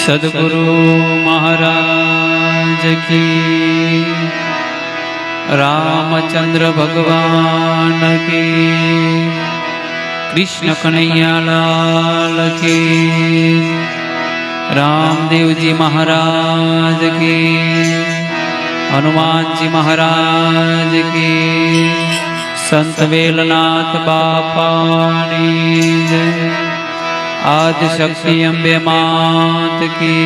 सद्गुरु महाराज की, रामचंद्र भगवान की, कृष्ण कन्हैया लाल की, रामदेव जी महाराज की, हनुमान जी महाराज की, संत वेलनाथ बापानी जय। आदि शक्ति अम्बे मात की।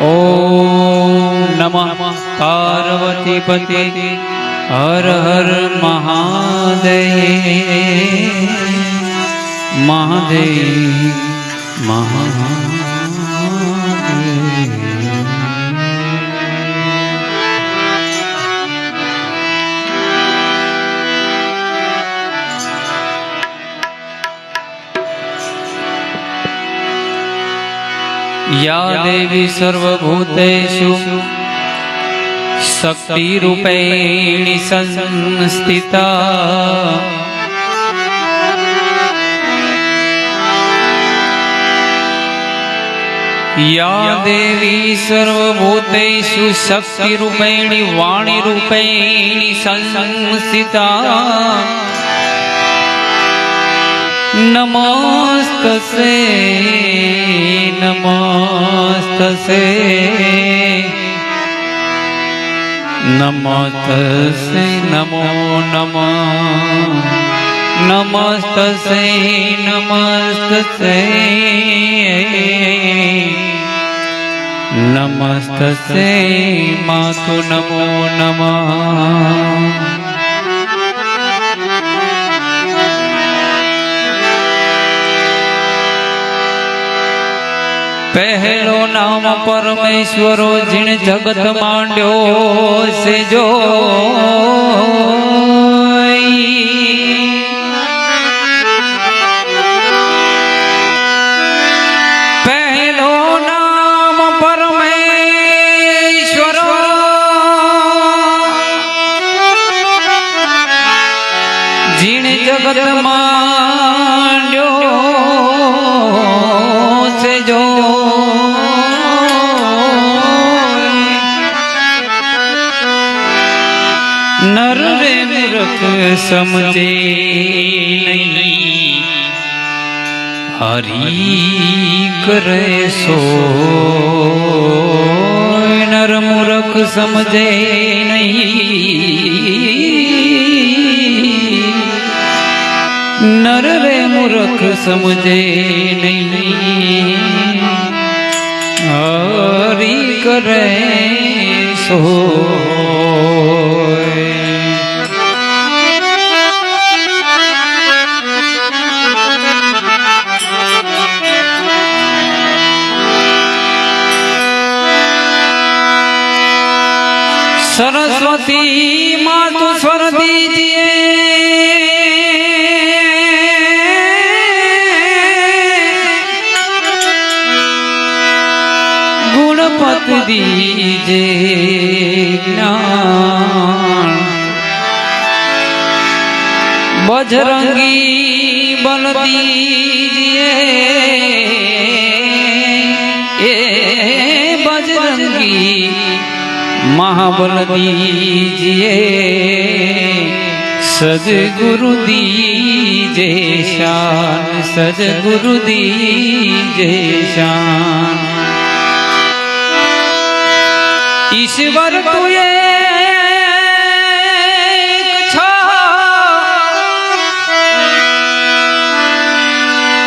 ओम नमः पार्वती पति हर हर महादेव महादेव महादेव। या देवी सर्वभूतेषु शक्तिरूपेण संस्थिता, या देवी सर्वभूतेषु शक्तिरूपेण वाणीरूपेण संस्थिता, नमस्तसे नमस्तसे नमस्तसे नमो नमः नमस्तसे नमस्तसे नमस्तसे मातु नमो नमः। पहलो नाम परमेश्वरो जिन जगत मांड्यो से जो, पहलो नाम परमेश्वरो जिन जगत मांड्यो से जो, नर रे मूर्ख समझे नहीं, हरि करे सो नर मूर्ख समझे नहीं, नर रे मूर्ख समझे नहीं, हरि करे सो। सरस्वती मातु स्वर दीजिए, गुणपति दीजिए ज्ञान, बजरंगी बल दीजिए, बजरंगी महाबल दीजिए, सद्गुरु दीजिए शान, सद्गुरु दीजिए शान। ईश्वर तू एक छा,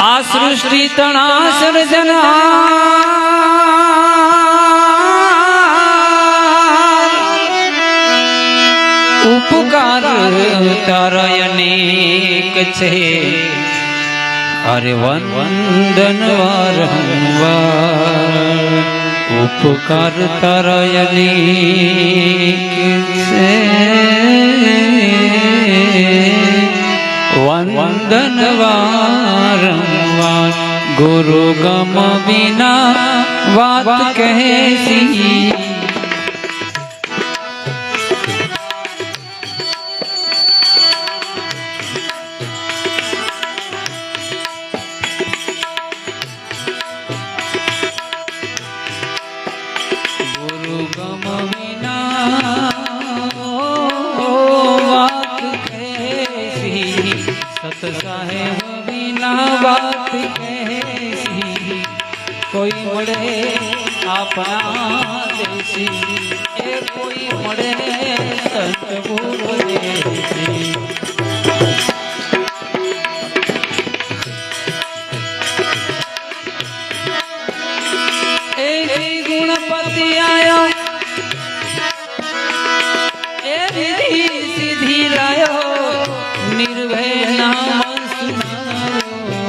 आ सृष्टि तना सर्जना, उपकार तारा अनेक छे, अरे वंदन वारंवार, उपकार तारा अनेक छे, વંદન વારંવાર ગુરુ ગમ વિના વાત કહેસી ગુરુ ગમ વિના सत साहेब बिना बात कैसी कोई मड़े अपना देसी ए कोई मड़े संत देसी गुणपति आयो ए रिद्धि सिद्धि लायो निर्भय नाम सुनायो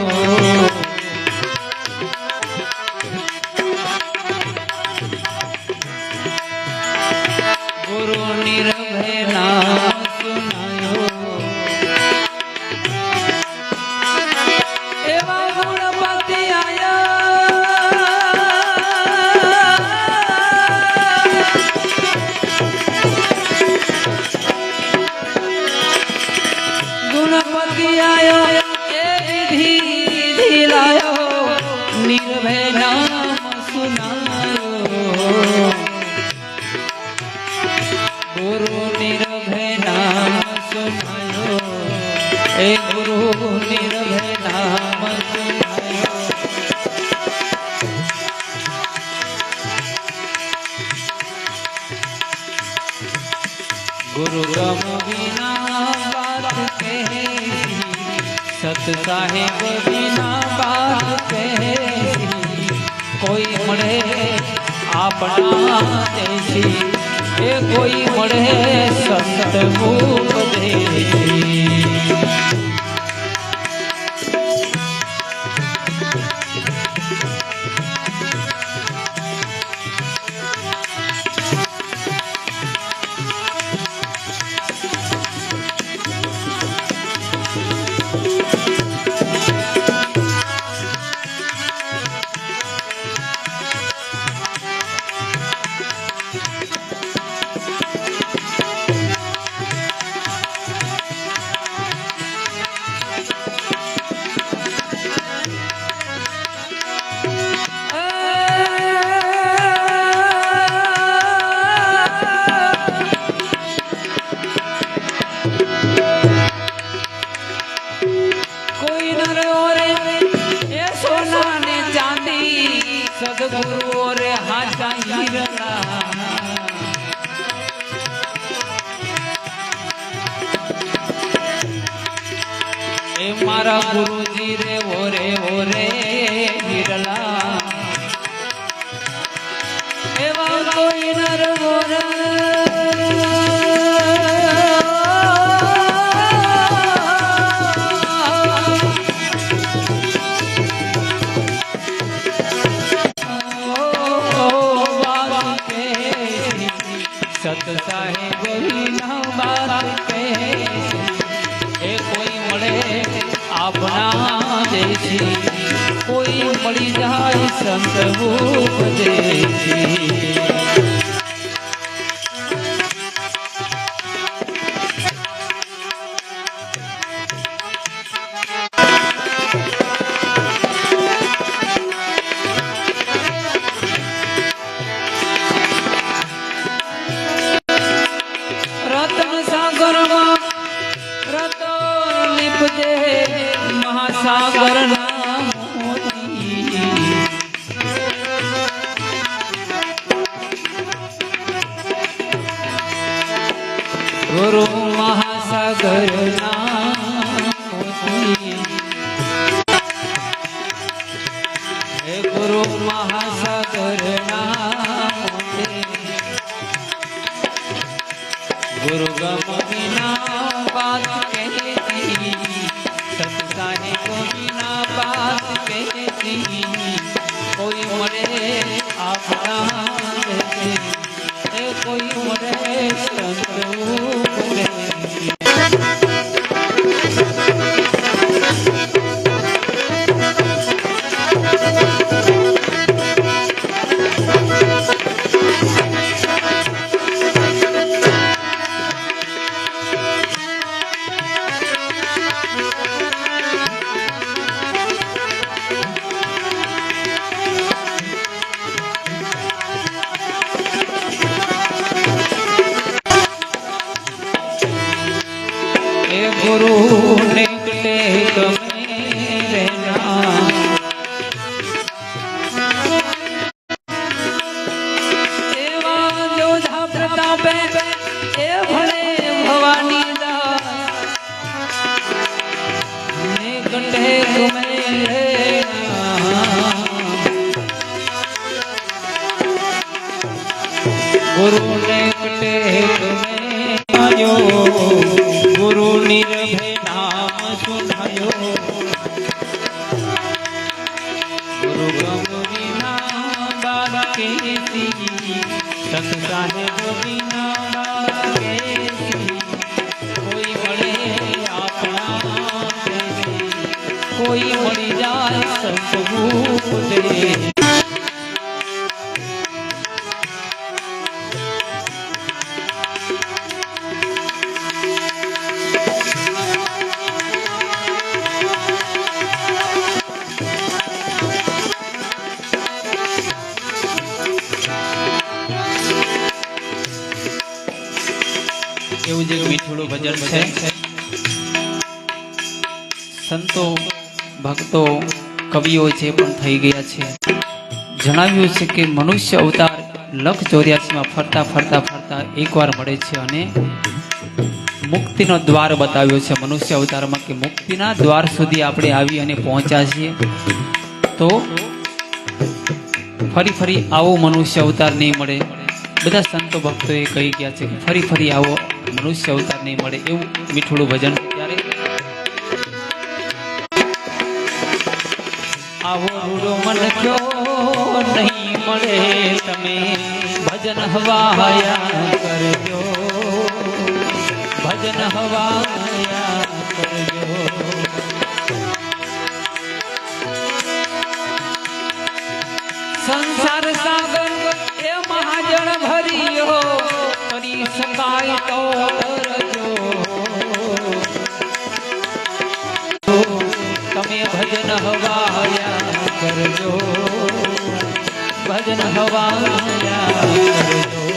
गुरु निर्भय नाम सुनायो एवा गुणपति आया गुणपति आयो विधि लायो निर्भय नाम सुनायो गुरु निर्भय नाम सुनायो ए गुरु निर्भय नाम सुनायो गुरु गम बिना सत साहेब बिना बात कहेसी कोई मड़े अपना देसी ए कोई मड़े संत उपदेसी सदगुरु और हाथा हीरा ए मारा गुरुजी रे ओरे ओरे हिरला एवा कोई नर मोरा सत साहेब बिना बात कहेसी ए कोई मड़े अपना देसी कोई मड़ी जाए संत उपदेसी महासागर गुरु महासागर गुरु महासागर गुरु गम बिना बात कहती सत साहेब बिना बात कहती कोई मरे अपना कोई मरे संत તમે રહેના એવા જોધા પ્રતાપે એ ભલે ભવાની દાસ ને કંઠે તમે રહેના ગુરુ ને કંઠે તમે આયો ગુરુ નિરભે નામ સુનાયો ગુરુ ગમરીના બાબા કેસી સત સાહેબ વિના કેસી કોઈ મળે આપણા કોઈ મળી જાય સંતભૂત દે એવું જે મીઠું ભજન છે સંતો ભક્તો કવિઓ જે પણ થઈ ગયા છે જણાવ્યું છે કે મનુષ્ય અવતાર 184 ફરતા ફરતા ફરતા એકવાર મળે છે અને મુક્તિનો દ્વાર બતાવ્યો છે મનુષ્ય અવતારમાં કે મુક્તિના દ્વાર સુધી આપણે આવી અને પહોંચ્યા છીએ તો ફરી ફરી આવો મનુષ્ય અવતાર નહીં મળે બધા સંતો ભક્તોએ કહી ગયા છે કે ફરી ફરી આવો મનુષ્ય અવતાર નહીં મળે એવું મીઠું ભજન ત્યારે આવો રૂડો મન ક્યો નહીં મળે તમે ભજન હવાયા કરજો ભજન હવાયા કરજો સંસાર સાગર એ મહાજન ભર્યો કરી શકાય તો કરજો તમે ભજન હવાયા કરજો ભજન હવાયા કરજો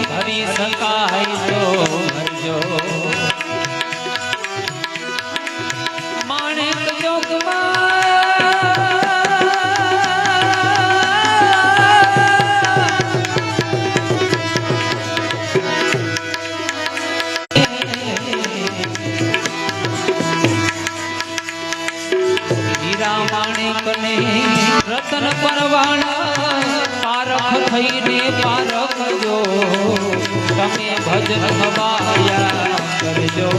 ભરી શકાય તો ભરજો માણેક હીરા માણેક ને રતન પરવાણા પારખ થઈને પારખજો તમે ભજન હવાયા કરજો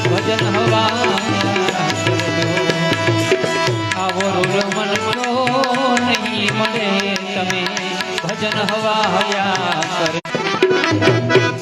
ભજન હવાયા કરજો આવો રૂડ મન નહીં મળે તમે ભજન હવાયા કરજો